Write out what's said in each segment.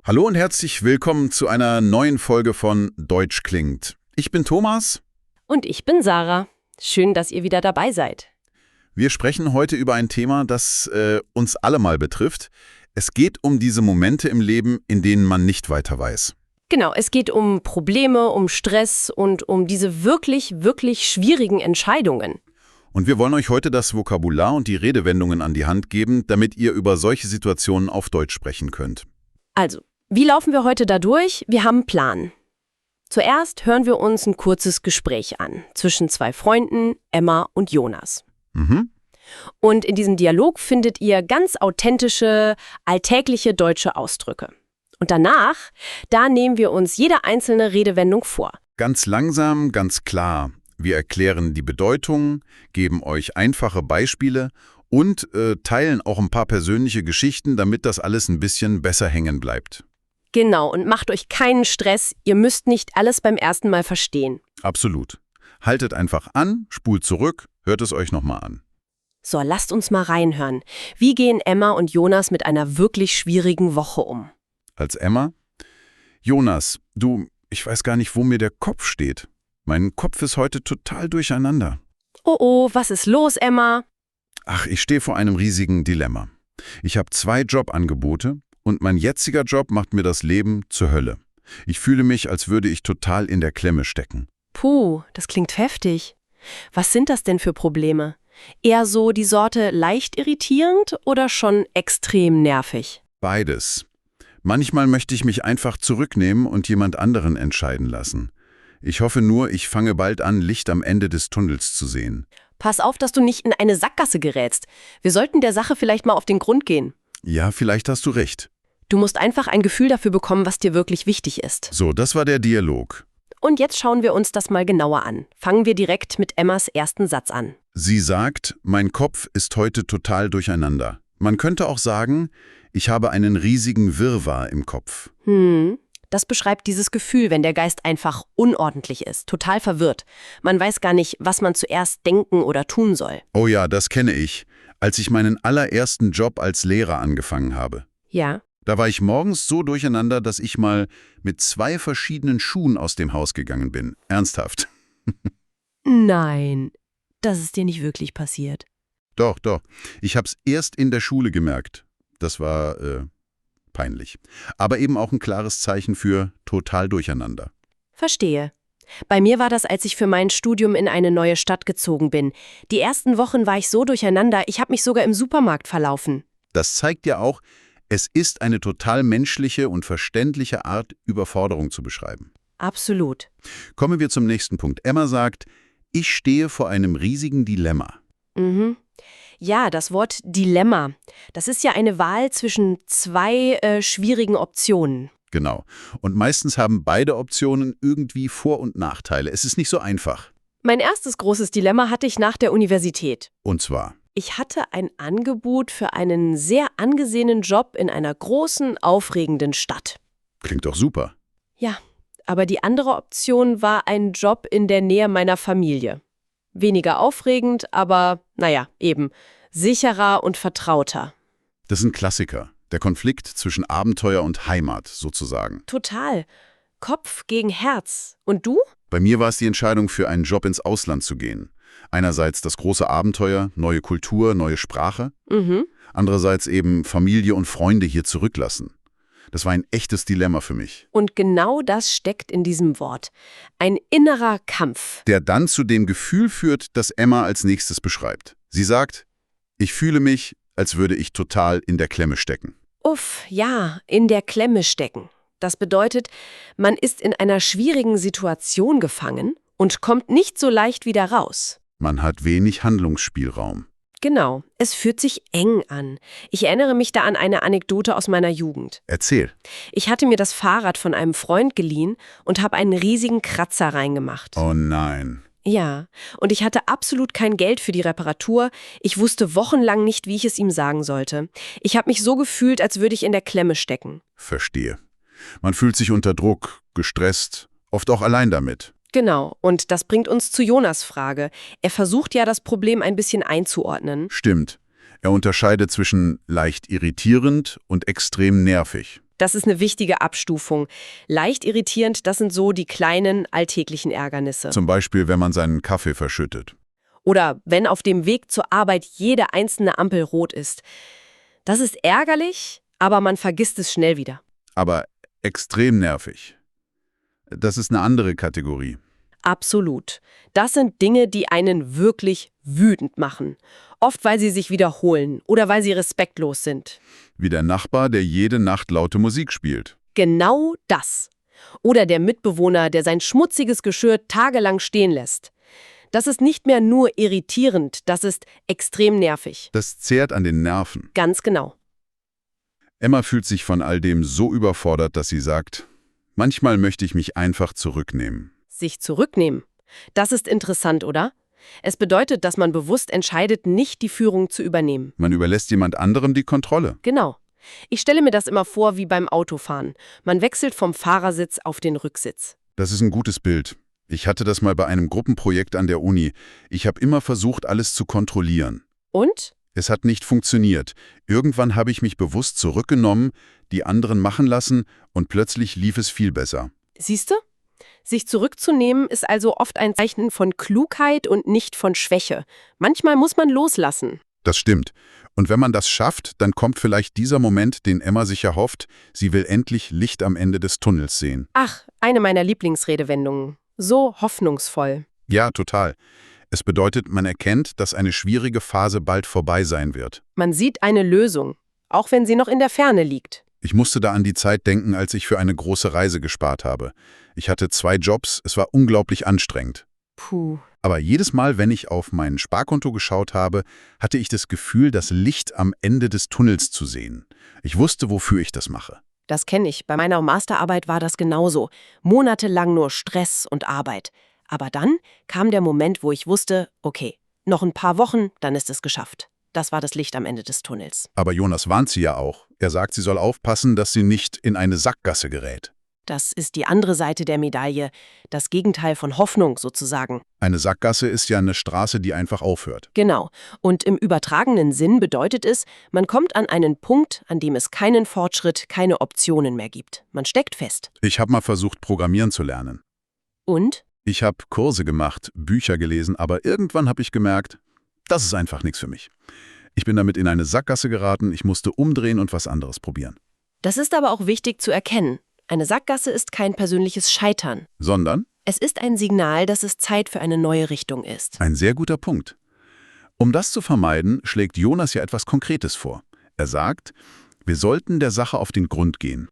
Hallo und herzlich willkommen zu einer neuen Folge von Deutsch klingt. Ich bin Thomas. Und ich bin Sarah. Schön, dass ihr wieder dabei seid. Wir sprechen heute über ein Thema, das uns alle mal betrifft. Es geht um diese Momente im Leben, in denen man nicht weiter weiß. Genau, es geht um Probleme, um Stress und um diese wirklich, wirklich schwierigen Entscheidungen. Und wir wollen euch heute das Vokabular und die Redewendungen an die Hand geben, damit ihr über solche Situationen auf Deutsch sprechen könnt. Also, wie laufen wir heute da durch? Wir haben einen Plan. Zuerst hören wir uns ein kurzes Gespräch an zwischen zwei Freunden, Emma und Jonas. Und in diesem Dialog findet ihr ganz authentische, alltägliche deutsche Ausdrücke. Und danach, da nehmen wir uns jede einzelne Redewendung vor. Ganz langsam, ganz klar. Wir erklären die Bedeutung, geben euch einfache Beispiele und teilen auch ein paar persönliche Geschichten, damit das alles ein bisschen besser hängen bleibt. Genau, und macht euch keinen Stress, ihr müsst nicht alles beim ersten Mal verstehen. Absolut. Haltet einfach an, spult zurück, hört es euch nochmal an. So, lasst uns mal reinhören. Wie gehen Emma und Jonas mit einer wirklich schwierigen Woche um? Als Emma: Jonas, du, ich weiß gar nicht, wo mir der Kopf steht. Mein Kopf ist heute total durcheinander. Oh, was ist los, Emma? Ach, ich stehe vor einem riesigen Dilemma. Ich habe 2 Jobangebote und mein jetziger Job macht mir das Leben zur Hölle. Ich fühle mich, als würde ich total in der Klemme stecken. Puh, das klingt heftig. Was sind das denn für Probleme? Eher so die Sorte leicht irritierend oder schon extrem nervig? Beides. Manchmal möchte ich mich einfach zurücknehmen und jemand anderen entscheiden lassen. Ich hoffe nur, ich fange bald an, Licht am Ende des Tunnels zu sehen. Pass auf, dass du nicht in eine Sackgasse gerätst. Wir sollten der Sache vielleicht mal auf den Grund gehen. Ja, vielleicht hast du recht. Du musst einfach ein Gefühl dafür bekommen, was dir wirklich wichtig ist. So, das war der Dialog. Und jetzt schauen wir uns das mal genauer an. Fangen wir direkt mit Emmas ersten Satz an. Sie sagt, mein Kopf ist heute total durcheinander. Man könnte auch sagen, ich habe einen riesigen Wirrwarr im Kopf. Das beschreibt dieses Gefühl, wenn der Geist einfach unordentlich ist, total verwirrt. Man weiß gar nicht, was man zuerst denken oder tun soll. Oh ja, das kenne ich, als ich meinen allerersten Job als Lehrer angefangen habe. Ja. Da war ich morgens so durcheinander, dass ich mal mit 2 verschiedenen Schuhen aus dem Haus gegangen bin. Ernsthaft. Nein, das ist dir nicht wirklich passiert. Doch. Ich hab's erst in der Schule gemerkt. Das war peinlich. Aber eben auch ein klares Zeichen für total durcheinander. Verstehe. Bei mir war das, als ich für mein Studium in eine neue Stadt gezogen bin. Die ersten Wochen war ich so durcheinander, ich habe mich sogar im Supermarkt verlaufen. Das zeigt ja auch, es ist eine total menschliche und verständliche Art, Überforderung zu beschreiben. Absolut. Kommen wir zum nächsten Punkt. Emma sagt, ich stehe vor einem riesigen Dilemma. Ja, das Wort Dilemma. Das ist ja eine Wahl zwischen 2 schwierigen Optionen. Genau. Und meistens haben beide Optionen irgendwie Vor- und Nachteile. Es ist nicht so einfach. Mein erstes großes Dilemma hatte ich nach der Universität. Und zwar: Ich hatte ein Angebot für einen sehr angesehenen Job in einer großen, aufregenden Stadt. Klingt doch super. Ja, aber die andere Option war ein Job in der Nähe meiner Familie. Weniger aufregend, aber, eben, sicherer und vertrauter. Das ist ein Klassiker. Der Konflikt zwischen Abenteuer und Heimat, sozusagen. Total. Kopf gegen Herz. Und du? Bei mir war es die Entscheidung, für einen Job ins Ausland zu gehen. Einerseits das große Abenteuer, neue Kultur, neue Sprache. Andererseits eben Familie und Freunde hier zurücklassen. Das war ein echtes Dilemma für mich. Und genau das steckt in diesem Wort. Ein innerer Kampf. Der dann zu dem Gefühl führt, das Emma als nächstes beschreibt. Sie sagt, ich fühle mich, als würde ich total in der Klemme stecken. Uff, ja, in der Klemme stecken. Das bedeutet, man ist in einer schwierigen Situation gefangen und kommt nicht so leicht wieder raus. Man hat wenig Handlungsspielraum. Genau, es fühlt sich eng an. Ich erinnere mich da an eine Anekdote aus meiner Jugend. Erzähl. Ich hatte mir das Fahrrad von einem Freund geliehen und habe einen riesigen Kratzer reingemacht. Oh nein. Ja, und ich hatte absolut kein Geld für die Reparatur. Ich wusste wochenlang nicht, wie ich es ihm sagen sollte. Ich habe mich so gefühlt, als würde ich in der Klemme stecken. Verstehe. Man fühlt sich unter Druck, gestresst, oft auch allein damit. Genau, und das bringt uns zu Jonas' Frage. Er versucht ja, das Problem ein bisschen einzuordnen. Stimmt. Er unterscheidet zwischen leicht irritierend und extrem nervig. Das ist eine wichtige Abstufung. Leicht irritierend, das sind so die kleinen, alltäglichen Ärgernisse. Zum Beispiel, wenn man seinen Kaffee verschüttet. Oder wenn auf dem Weg zur Arbeit jede einzelne Ampel rot ist. Das ist ärgerlich, aber man vergisst es schnell wieder. Aber extrem nervig. Das ist eine andere Kategorie. Absolut. Das sind Dinge, die einen wirklich wütend machen. Oft, weil sie sich wiederholen oder weil sie respektlos sind. Wie der Nachbar, der jede Nacht laute Musik spielt. Genau das. Oder der Mitbewohner, der sein schmutziges Geschirr tagelang stehen lässt. Das ist nicht mehr nur irritierend, das ist extrem nervig. Das zehrt an den Nerven. Ganz genau. Emma fühlt sich von all dem so überfordert, dass sie sagt, manchmal möchte ich mich einfach zurücknehmen. Sich zurücknehmen. Das ist interessant, oder? Es bedeutet, dass man bewusst entscheidet, nicht die Führung zu übernehmen. Man überlässt jemand anderem die Kontrolle. Genau. Ich stelle mir das immer vor wie beim Autofahren. Man wechselt vom Fahrersitz auf den Rücksitz. Das ist ein gutes Bild. Ich hatte das mal bei einem Gruppenprojekt an der Uni. Ich habe immer versucht, alles zu kontrollieren. Und? Es hat nicht funktioniert. Irgendwann habe ich mich bewusst zurückgenommen, die anderen machen lassen und plötzlich lief es viel besser. Siehst du? Sich zurückzunehmen ist also oft ein Zeichen von Klugheit und nicht von Schwäche. Manchmal muss man loslassen. Das stimmt. Und wenn man das schafft, dann kommt vielleicht dieser Moment, den Emma sich erhofft. Sie will endlich Licht am Ende des Tunnels sehen. Ach, eine meiner Lieblingsredewendungen. So hoffnungsvoll. Ja, total. Es bedeutet, man erkennt, dass eine schwierige Phase bald vorbei sein wird. Man sieht eine Lösung, auch wenn sie noch in der Ferne liegt. Ich musste da an die Zeit denken, als ich für eine große Reise gespart habe. Ich hatte 2 Jobs, es war unglaublich anstrengend. Puh. Aber jedes Mal, wenn ich auf mein Sparkonto geschaut habe, hatte ich das Gefühl, das Licht am Ende des Tunnels zu sehen. Ich wusste, wofür ich das mache. Das kenne ich. Bei meiner Masterarbeit war das genauso. Monatelang nur Stress und Arbeit. Aber dann kam der Moment, wo ich wusste, okay, noch ein paar Wochen, dann ist es geschafft. Das war das Licht am Ende des Tunnels. Aber Jonas warnt sie ja auch. Er sagt, sie soll aufpassen, dass sie nicht in eine Sackgasse gerät. Das ist die andere Seite der Medaille, das Gegenteil von Hoffnung sozusagen. Eine Sackgasse ist ja eine Straße, die einfach aufhört. Genau. Und im übertragenen Sinn bedeutet es, man kommt an einen Punkt, an dem es keinen Fortschritt, keine Optionen mehr gibt. Man steckt fest. Ich habe mal versucht, Programmieren zu lernen. Und? Ich habe Kurse gemacht, Bücher gelesen, aber irgendwann habe ich gemerkt, das ist einfach nichts für mich. Ich bin damit in eine Sackgasse geraten, ich musste umdrehen und was anderes probieren. Das ist aber auch wichtig zu erkennen. Eine Sackgasse ist kein persönliches Scheitern. Sondern? Es ist ein Signal, dass es Zeit für eine neue Richtung ist. Ein sehr guter Punkt. Um das zu vermeiden, schlägt Jonas ja etwas Konkretes vor. Er sagt, wir sollten der Sache auf den Grund gehen.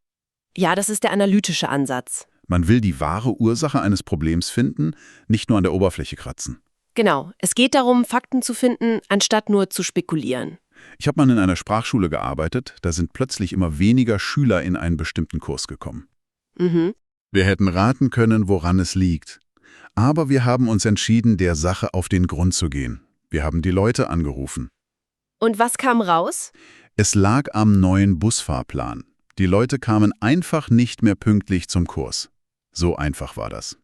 Ja, das ist der analytische Ansatz. Man will die wahre Ursache eines Problems finden, nicht nur an der Oberfläche kratzen. Genau, es geht darum, Fakten zu finden, anstatt nur zu spekulieren. Ich habe mal in einer Sprachschule gearbeitet, da sind plötzlich immer weniger Schüler in einen bestimmten Kurs gekommen. Mhm. Wir hätten raten können, woran es liegt. Aber wir haben uns entschieden, der Sache auf den Grund zu gehen. Wir haben die Leute angerufen. Und was kam raus? Es lag am neuen Busfahrplan. Die Leute kamen einfach nicht mehr pünktlich zum Kurs. So einfach war das.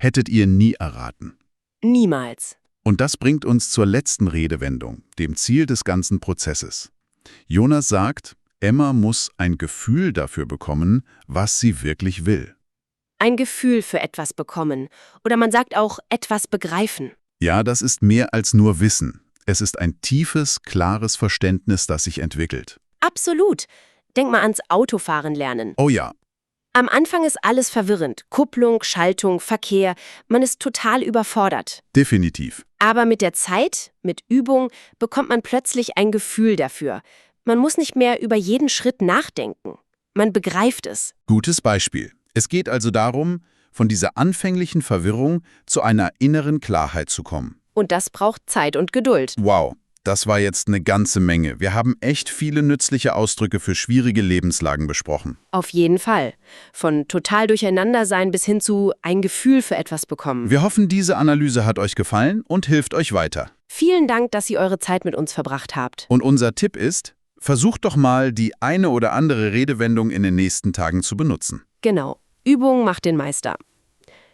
Hättet ihr nie erraten. Niemals. Und das bringt uns zur letzten Redewendung, dem Ziel des ganzen Prozesses. Jonas sagt, Emma muss ein Gefühl dafür bekommen, was sie wirklich will. Ein Gefühl für etwas bekommen. Oder man sagt auch etwas begreifen. Ja, das ist mehr als nur Wissen. Es ist ein tiefes, klares Verständnis, das sich entwickelt. Absolut. Denk mal ans Autofahren lernen. Oh ja. Am Anfang ist alles verwirrend. Kupplung, Schaltung, Verkehr. Man ist total überfordert. Definitiv. Aber mit der Zeit, mit Übung, bekommt man plötzlich ein Gefühl dafür. Man muss nicht mehr über jeden Schritt nachdenken. Man begreift es. Gutes Beispiel. Es geht also darum, von dieser anfänglichen Verwirrung zu einer inneren Klarheit zu kommen. Und das braucht Zeit und Geduld. Wow, das war jetzt eine ganze Menge. Wir haben echt viele nützliche Ausdrücke für schwierige Lebenslagen besprochen. Auf jeden Fall. Von total durcheinander sein bis hin zu ein Gefühl für etwas bekommen. Wir hoffen, diese Analyse hat euch gefallen und hilft euch weiter. Vielen Dank, dass ihr eure Zeit mit uns verbracht habt. Und unser Tipp ist, versucht doch mal, die eine oder andere Redewendung in den nächsten Tagen zu benutzen. Genau. Übung macht den Meister.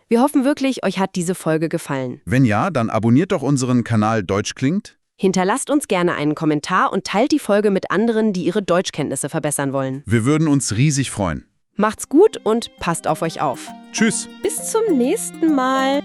Wir hoffen wirklich, euch hat diese Folge gefallen. Wenn ja, dann abonniert doch unseren Kanal Deutsch klingt. Hinterlasst uns gerne einen Kommentar und teilt die Folge mit anderen, die ihre Deutschkenntnisse verbessern wollen. Wir würden uns riesig freuen. Macht's gut und passt auf euch auf. Tschüss. Bis zum nächsten Mal.